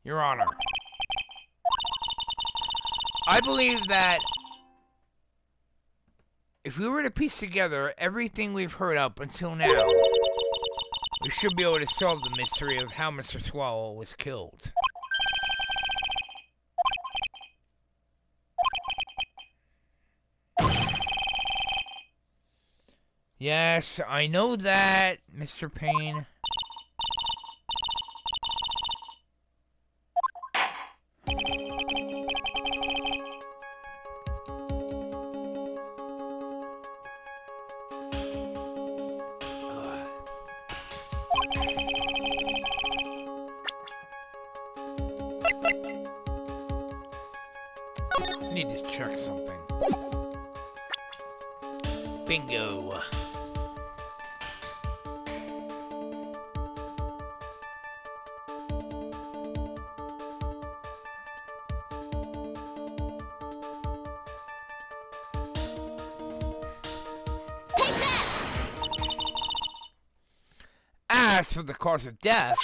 Your Honor, I believe that if we were to piece together everything we've heard up until now, we should be able to solve the mystery of how Mr. Swallow was killed. Yes, I know that, Mr. Payne. I need to check something. Bingo. As for the cause of death,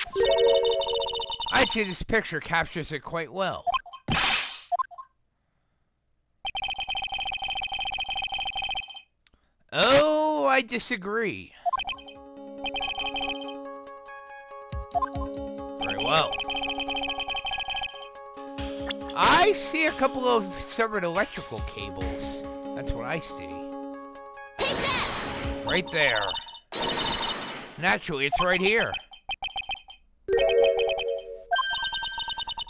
I'd say this picture captures it quite well. Oh, I disagree. Very well. I see a couple of severed electrical cables. That's what I see. Right there. Naturally, it's right here.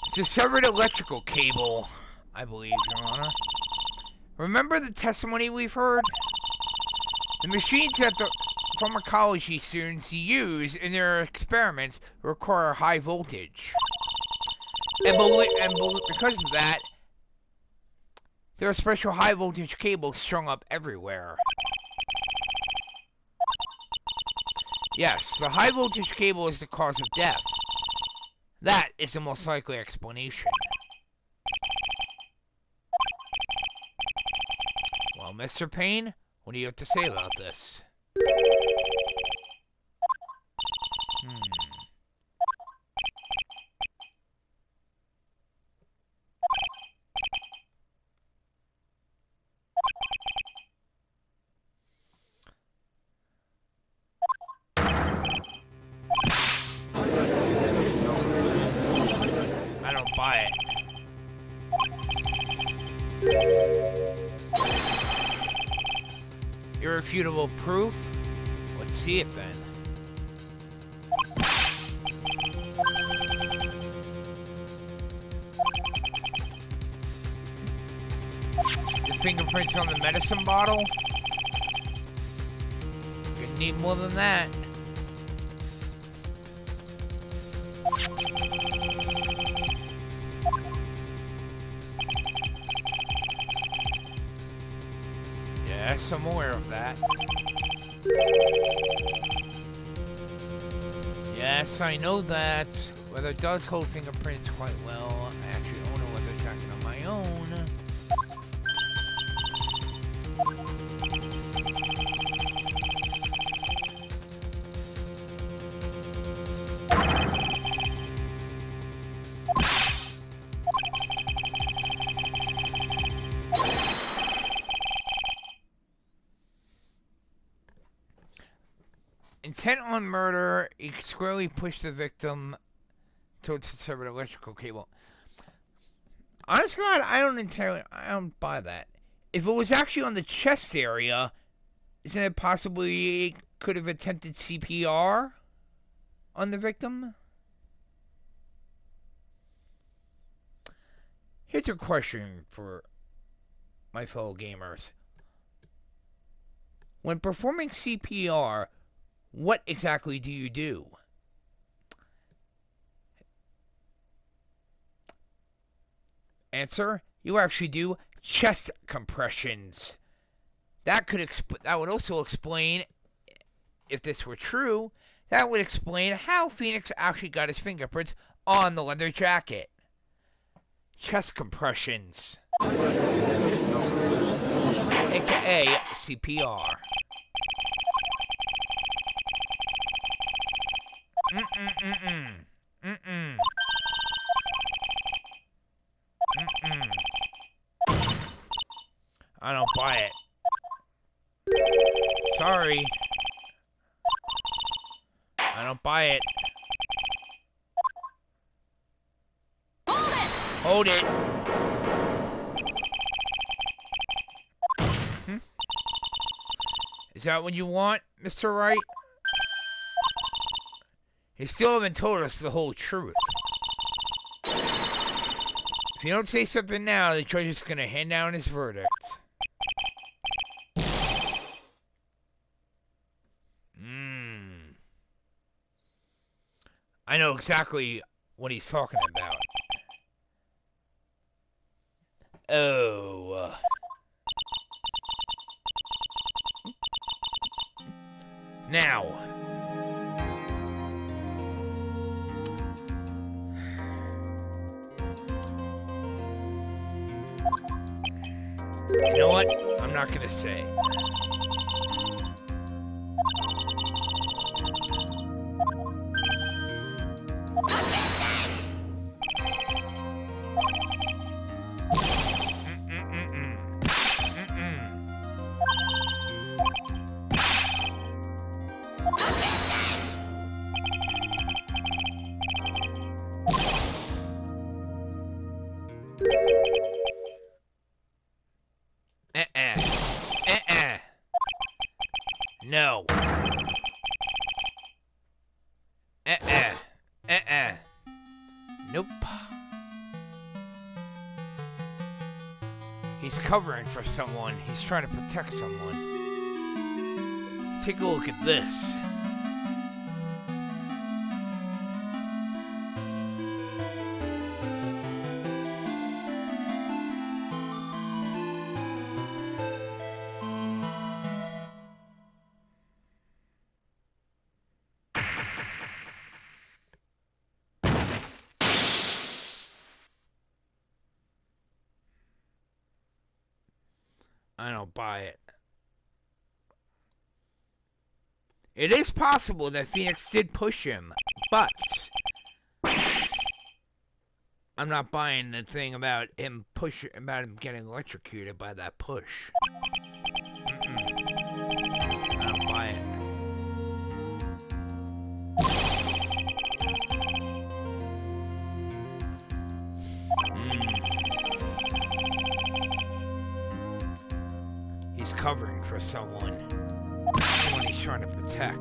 It's a severed electrical cable, I believe, Your Honor. Remember the testimony we've heard? The machines that the pharmacology students use in their experiments require high voltage. And because of that, there are special high voltage cables strung up everywhere. Yes, the high voltage cable is the cause of death. That is the most likely explanation. Well, Mr. Payne, what do you have to say about this? I don't buy it. Irrefutable proof? Let's see it then. The fingerprints on the medicine bottle? Could need more than that. Yes, I'm aware of that. Yes, I know that. Weather does hold fingerprints quite well. I actually own a leather jacket on my own. Intent on murder, he squarely pushed the victim towards the severed electrical cable. Honest God, I don't buy that. If it was actually on the chest area, isn't it possibly he could have attempted CPR on the victim? Here's a question for my fellow gamers. When performing CPR, what exactly do you do? Answer: you actually do chest compressions. That would also explain, if this were true, that would explain how Phoenix actually got his fingerprints on the leather jacket. Chest compressions, aka CPR. Mm-mm. Mm-mm. Mm-mm. I don't buy it. Sorry. I don't buy it. Hold it! Hmm? Is that what you want, Mr. Wright? You still haven't told us the whole truth. If you don't say something now, the judge is gonna hand down his verdict. I know exactly what he's talking about. Oh. Now. You know what? I'm not gonna say. No. Nope. He's covering for someone. He's trying to protect someone. Take a look at this. I don't buy it. It is possible that Phoenix did push him, but I'm not buying the thing about him getting electrocuted by that push. I don't buy it. He's covering for someone. Someone he's trying to protect.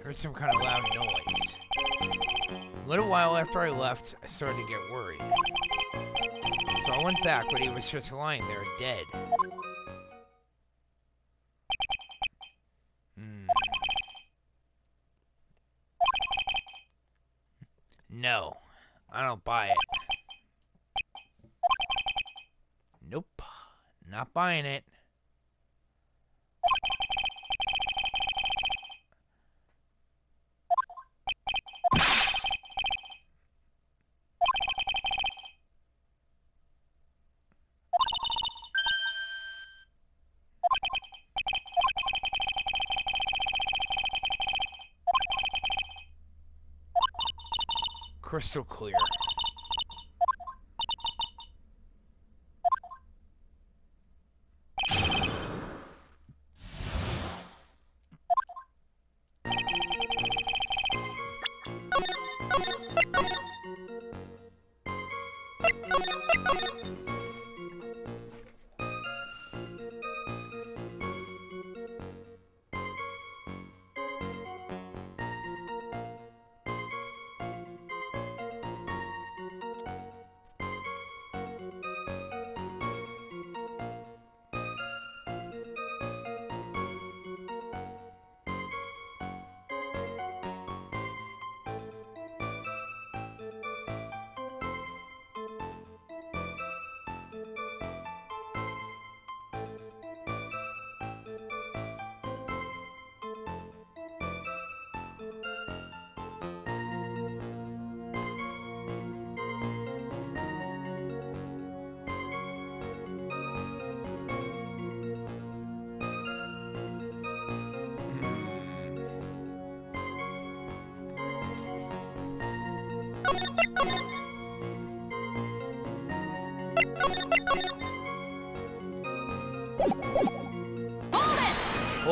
Heard some kind of loud noise. A little while after I left, I started to get worried. So I went back, but he was just lying there, dead. No, I don't buy it. Nope, not buying it. Crystal clear.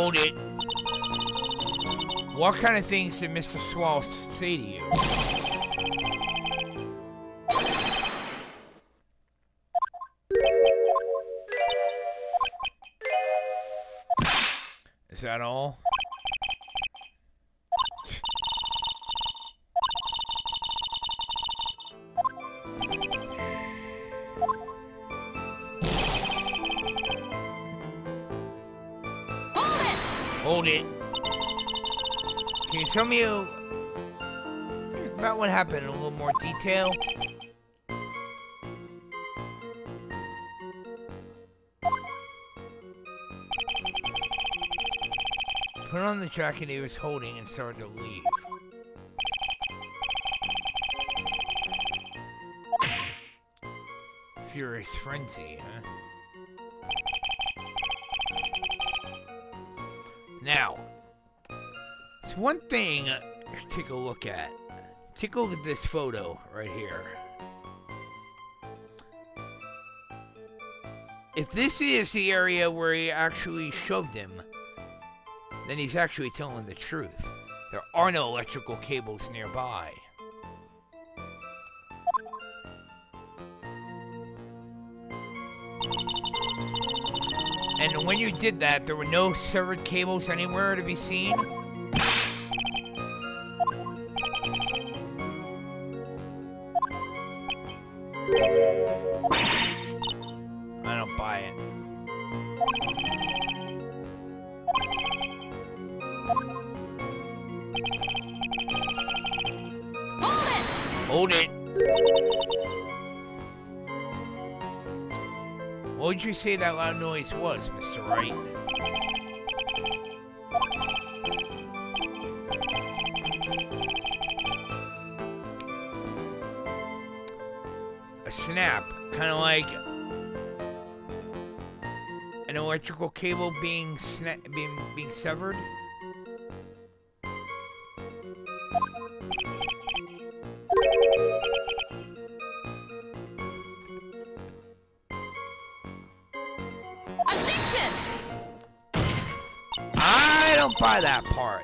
Hold it. What kind of things did Mr. Swall say to you? Is that all? Hold it. Can you tell me about what happened in a little more detail? Put on the jacket he was holding and started to leave. Furious frenzy, huh? Now, it's one thing to take a look at. Take a look at this photo right here. If this is the area where he actually shoved him, then he's actually telling the truth. There are no electrical cables nearby. And when you did that, there were no severed cables anywhere to be seen? I don't buy it. Hold it! What would you say that loud noise was, Mr. Wright? A snap, kind of like an electrical cable being severed. I don't buy that part.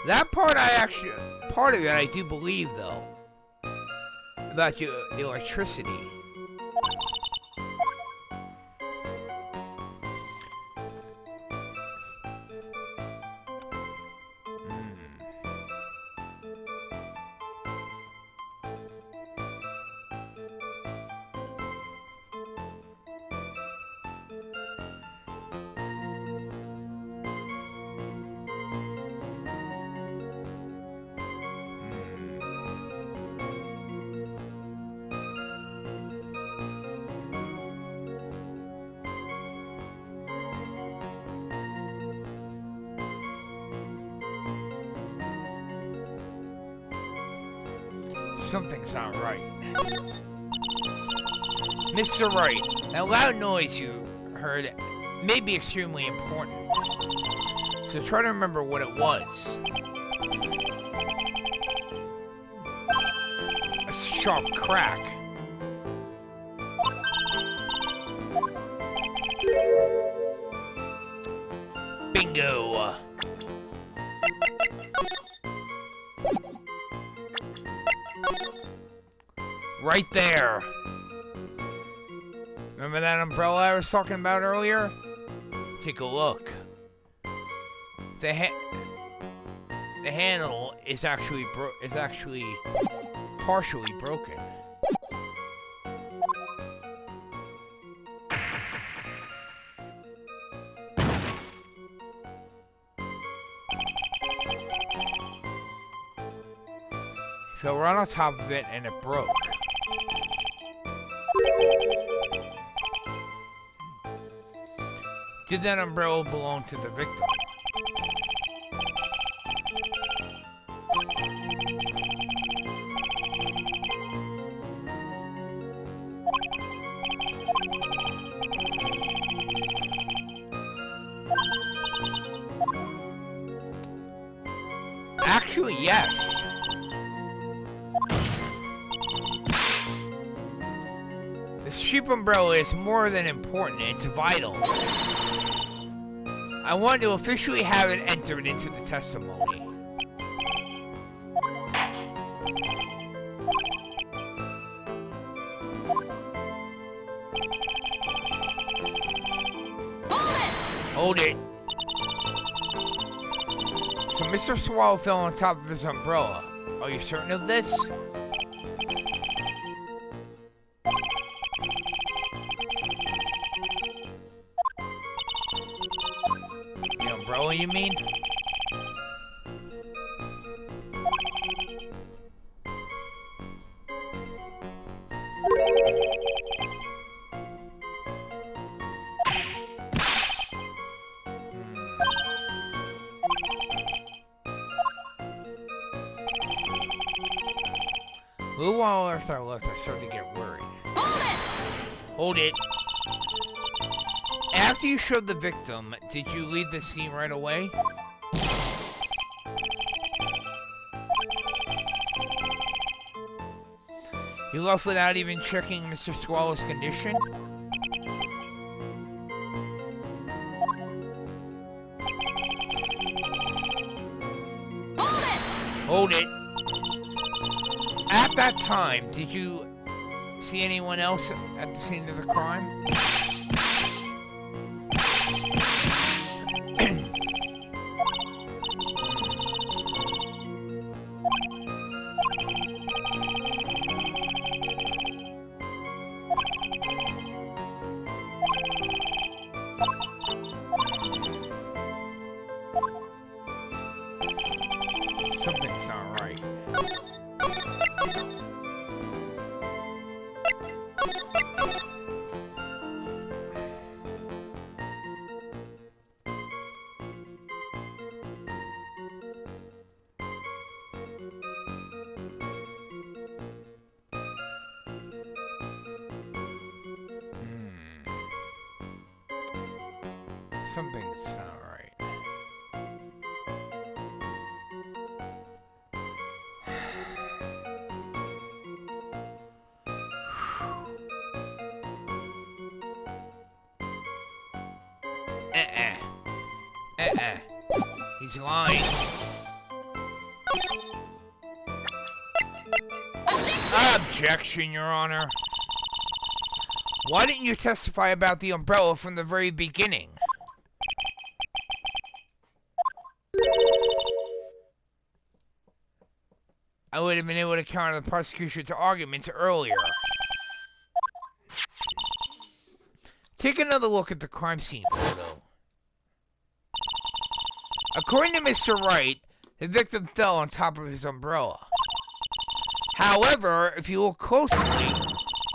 That part part of it I do believe though. About the electricity. Something's not right. Mr. Wright, that loud noise you heard may be extremely important. So try to remember what it was. A sharp crack. Bingo. Right there. Remember that umbrella I was talking about earlier? Take a look. The handle is actually partially broken. Fell right on top of it and it broke. Did that umbrella belong to the victim? Actually, yes. This cheap umbrella is more than important, it's vital. I want to officially have it entered into the testimony. Hold it! So Mr. Swallow fell on top of his umbrella. Are you certain of this? The umbrella, you mean? A little while after I left, I started to get worried. Hold it! After you showed the victim, did you leave the scene right away? You left without even checking Mr. Swallow's condition? Hold it! At that time, did you see anyone else at the scene of the crime? Something's not right. Something's not right. He's lying. Objection, Your Honor. Why didn't you testify about the umbrella from the very beginning? I would have been able to counter the prosecution's arguments earlier. Take another look at the crime scene photo. According to Mr. Wright, the victim fell on top of his umbrella. However, if you look closely,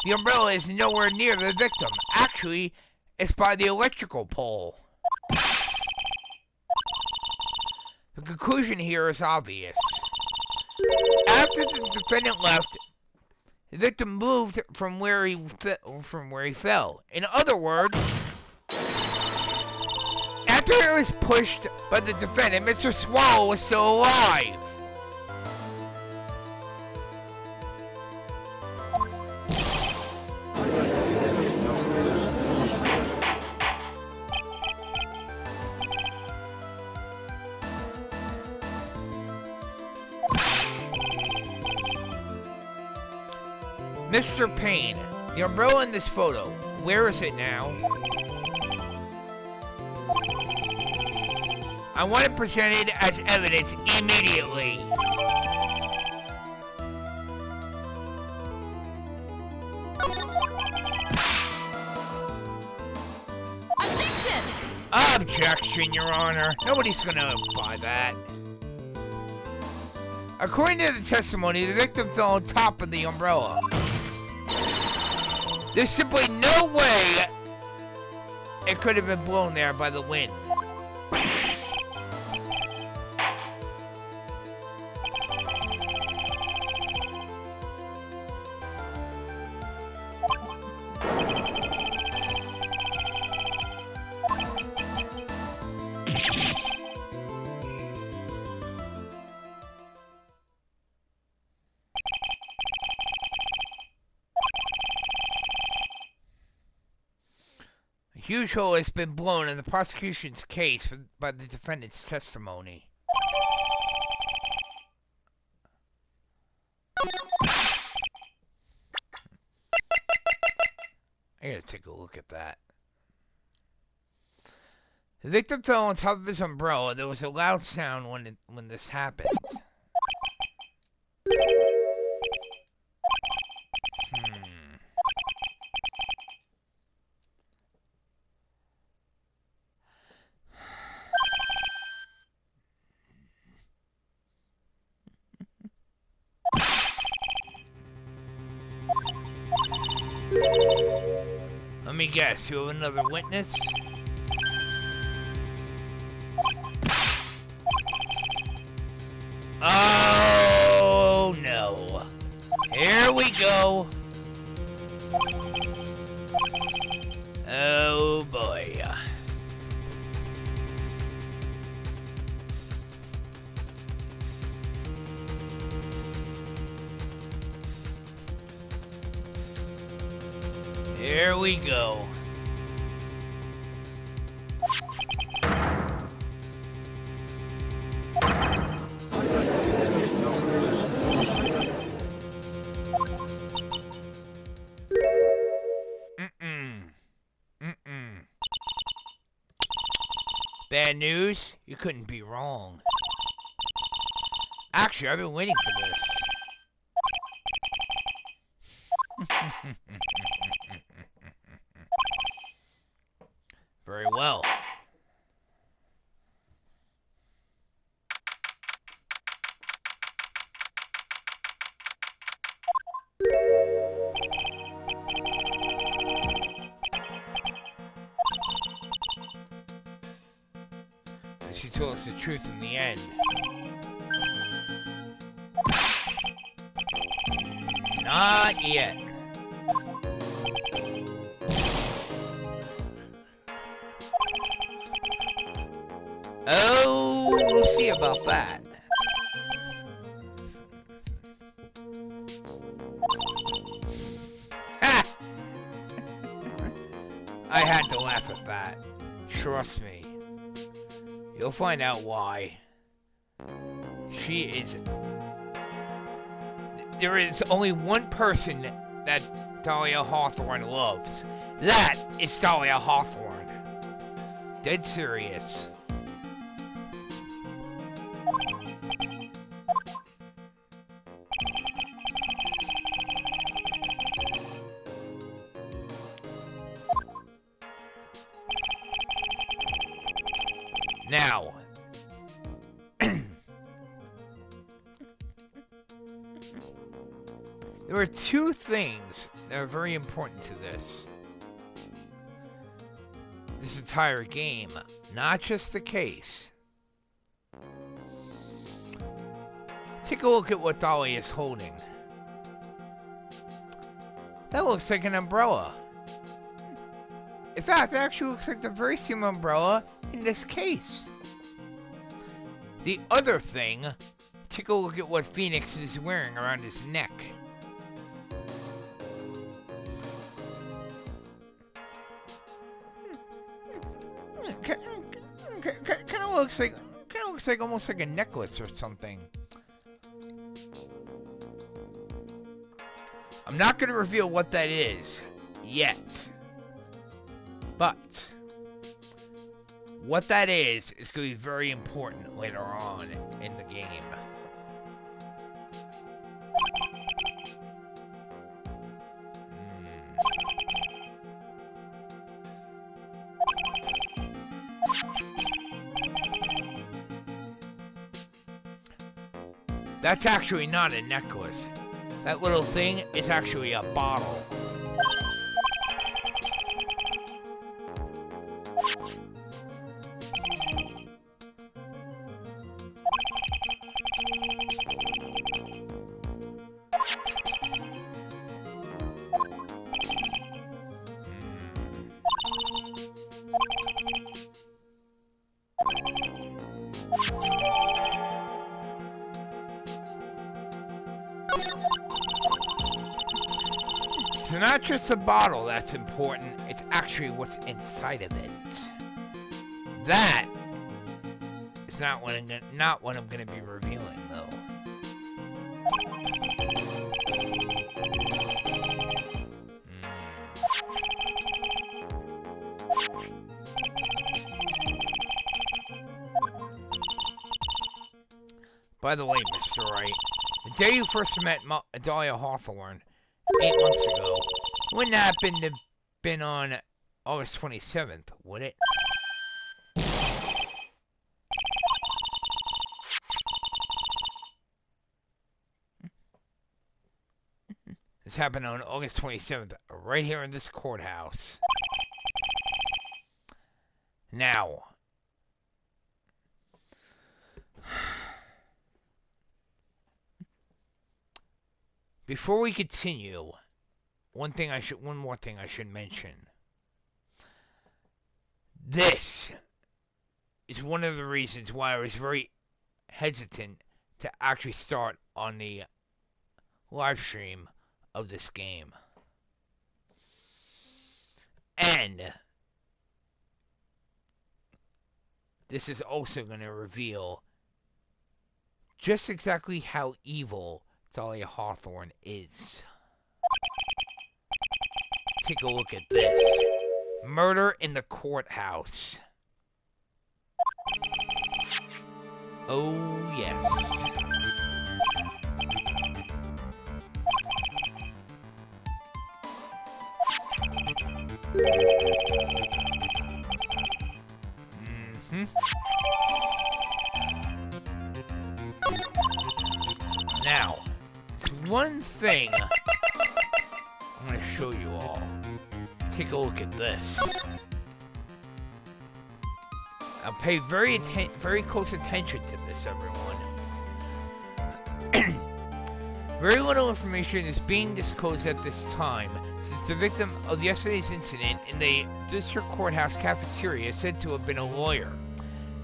the umbrella is nowhere near the victim. Actually, it's by the electrical pole. The conclusion here is obvious. After the defendant left, the victim moved from where he fell. In other words, after it was pushed by the defendant, Mr. Swallow was still alive. Mr. Payne, the umbrella in this photo, where is it now? I want it presented as evidence immediately. Objection! Objection, Your Honor. Nobody's gonna buy that. According to the testimony, the victim fell on top of the umbrella. There's simply no way it could have been blown there by the wind. huge hole has been blown in the prosecution's case by the defendant's testimony. I gotta take a look at that. The victim fell on top of his umbrella. There was a loud sound when this happened. Let me guess, you have another witness? Oh no. Here we go. Oh boy. Here we go. Bad news? You couldn't be wrong. Actually, I've been waiting for this. Very well. She told us the truth in the end. Not yet. Oh, we'll see about that. Ha! I had to laugh at that. Trust me. You'll find out why. She is... There is only one person that Dahlia Hawthorne loves. That is Dahlia Hawthorne. Dead serious. Now, there are two things that are very important to this entire game, not just the case. Take a look at what Dahlia is holding. That looks like an umbrella. In fact, it actually looks like the very same umbrella in this case. The other thing, take a look at what Phoenix is wearing around his neck. Kind of looks like almost like a necklace or something. I'm not going to reveal what that is yet. But what that is going to be very important later on in the game. That's actually not a necklace. That little thing is actually a bottle. not just a bottle that's important, it's actually what's inside of it. That is not what I'm gonna be revealing, though. By the way, Mr. Wright, the day you first met Dahlia Hawthorne 8 months ago wouldn't happen to have been on August 27th, would it? This happened on August 27th, right here in this courthouse. Now, before we continue, one more thing I should mention. This is one of the reasons why I was very hesitant to actually start on the live stream of this game. And this is also going to reveal just exactly how evil Dahlia Hawthorne is. Take a look at this. Murder in the courthouse. Oh, yes. Now, there's one thing I'm going to show you all. Take a look at this. Now pay very close attention to this, everyone. Very little information is being disclosed at this time, since the victim of yesterday's incident in the district courthouse cafeteria is said to have been a lawyer.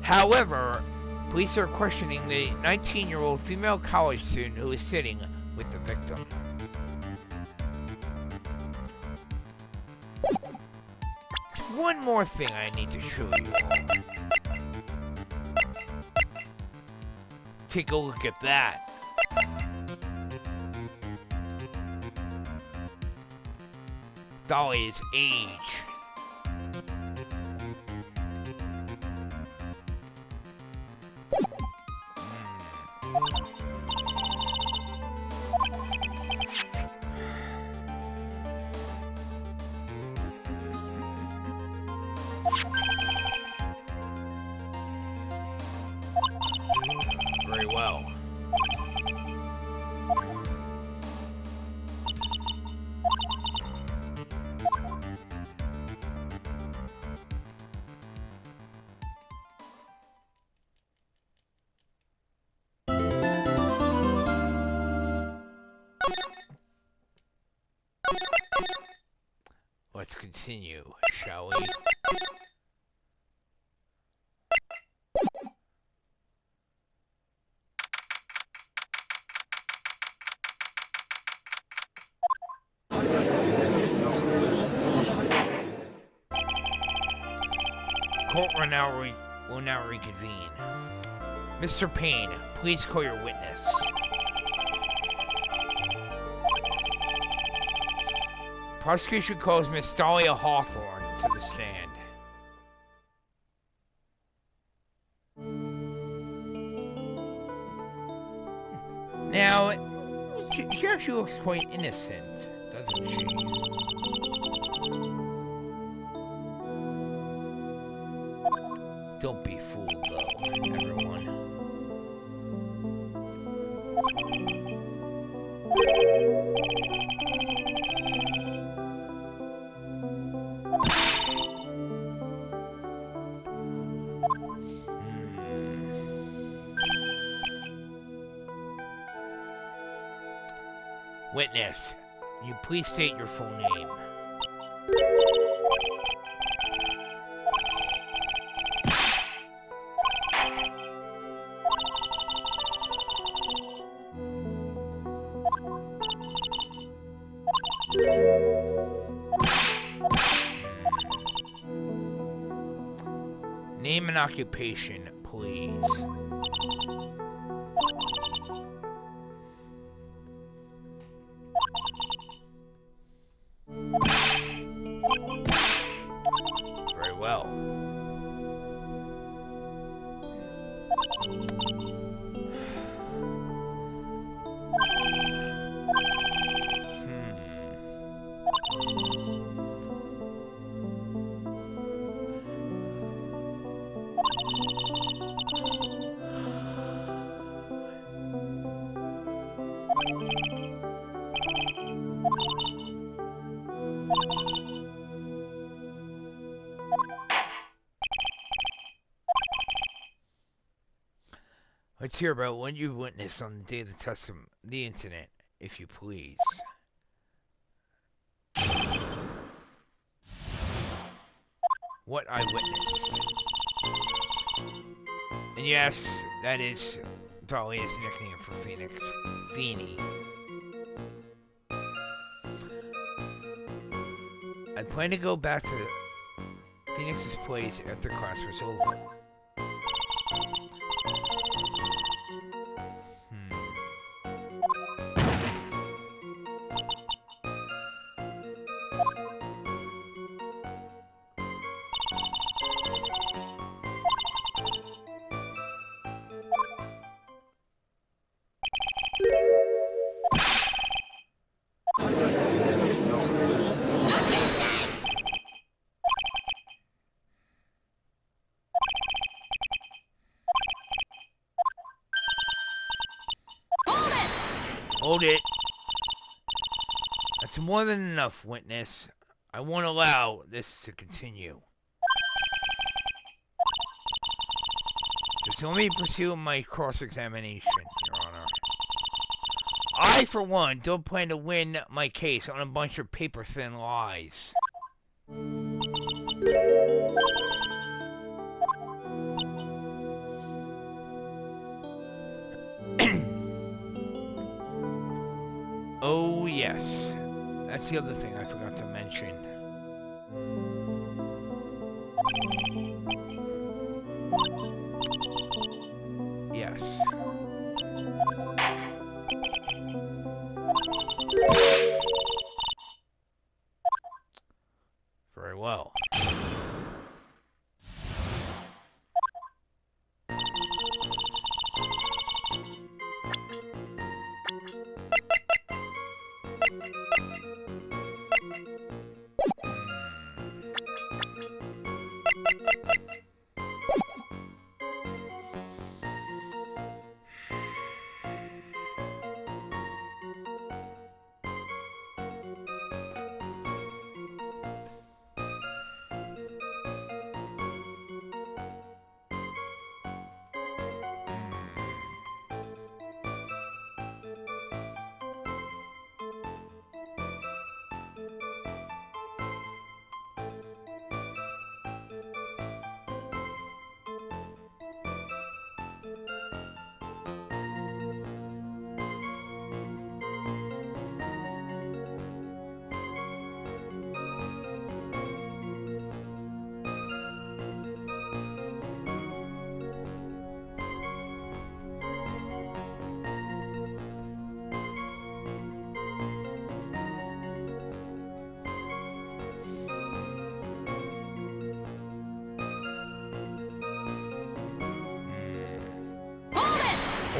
However, police are questioning the 19-year-old female college student who is sitting with the victim. One more thing I need to show you all. Take a look at that. Dahlia's age. Very well. Let's continue, shall we? Court will now reconvene. Mr. Payne, please call your witness. Prosecution calls Miss Dahlia Hawthorne to the stand. Now, she actually looks quite innocent, doesn't she? Don't be fooled, though, everyone. Witness, you please state your full name. occupation, please. Very well. Let's hear about what you witnessed on the day of the incident, if you please. What I witnessed. And yes, that is Dahlia's nickname for Phoenix. Feeny. I plan to go back to Phoenix's place after class was over. Hold it. That's more than enough, witness. I won't allow this to continue. Just let me pursue my cross-examination, Your Honor. I, for one, don't plan to win my case on a bunch of paper-thin lies. Oh, yes. That's the other thing I forgot to mention. Yes. Very well.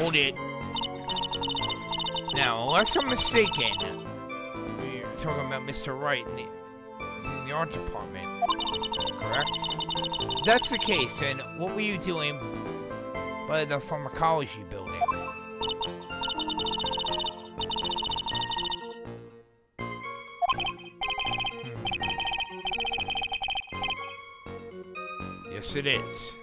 Hold it. Now, unless I'm mistaken, we're talking about Mr. Wright in the art department, correct? If that's the case, then what were you doing by the pharmacology building? Yes, it is.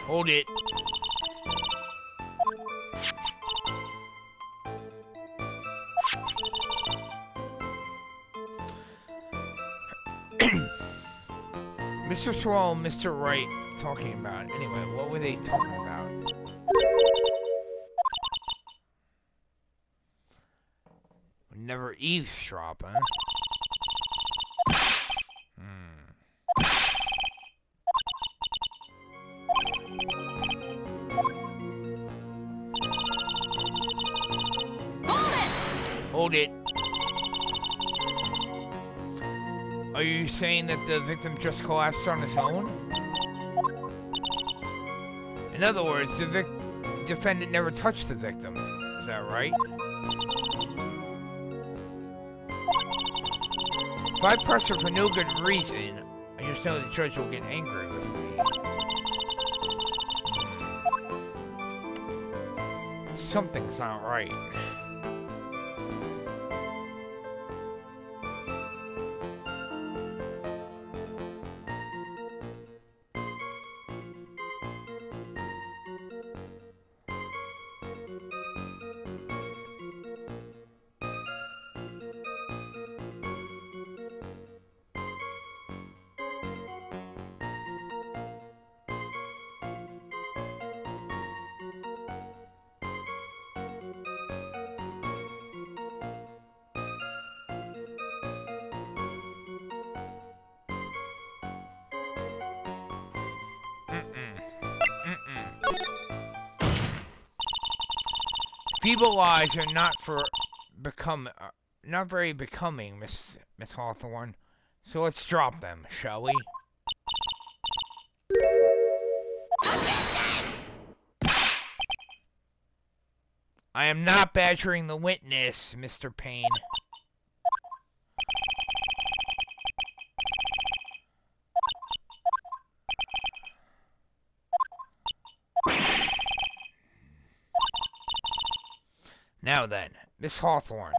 Hold it. Mr. Swallow and Mr. Wright talking about? Anyway, what were they talking about? Never eavesdrop, huh? Hold it! Are you saying that the victim just collapsed on his own? In other words, the defendant never touched the victim. Is that right? If I press her for no good reason, I just know the judge will get angry with me. Something's not right. Feeble lies are not very becoming, Miss Hawthorne. So let's drop them, shall we? I am not badgering the witness, Mr. Payne. Now then, Miss Hawthorne.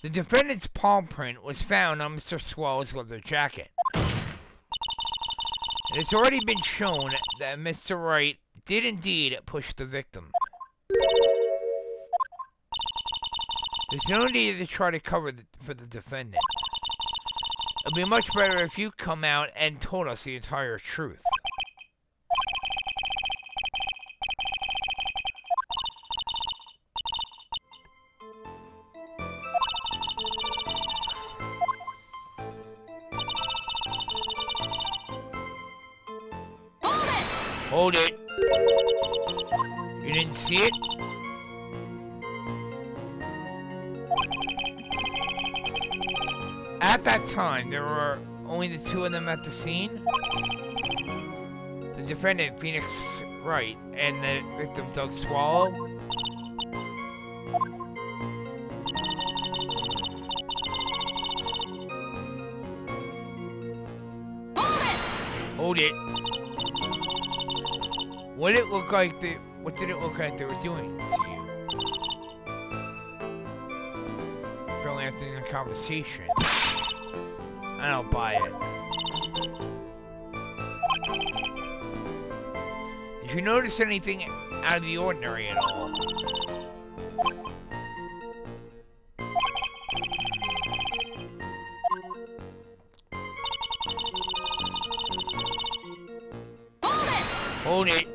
The defendant's palm print was found on Mr. Swallow's leather jacket. It has already been shown that Mr. Wright did indeed push the victim. There's no need to try to cover for the defendant. It'll be much better if you come out and told us the entire truth. Hold it! You didn't see it? At that time, there were only the two of them at the scene. The defendant, Phoenix Wright, and the victim, Doug Swallow. Hold it! What did it look like they were doing to you? Apparently after the conversation. I don't buy it. Did you notice anything out of the ordinary at all? Hold it!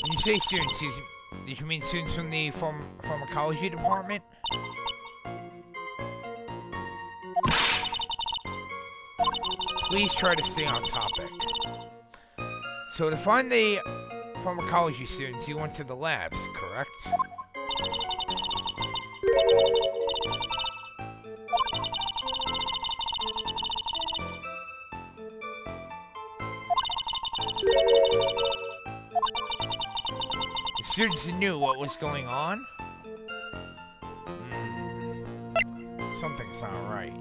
When you say students, did you mean students from the pharmacology department? Please try to stay on topic. So to find the pharmacology students, you went to the labs, correct? The students knew what was going on? Something's not right.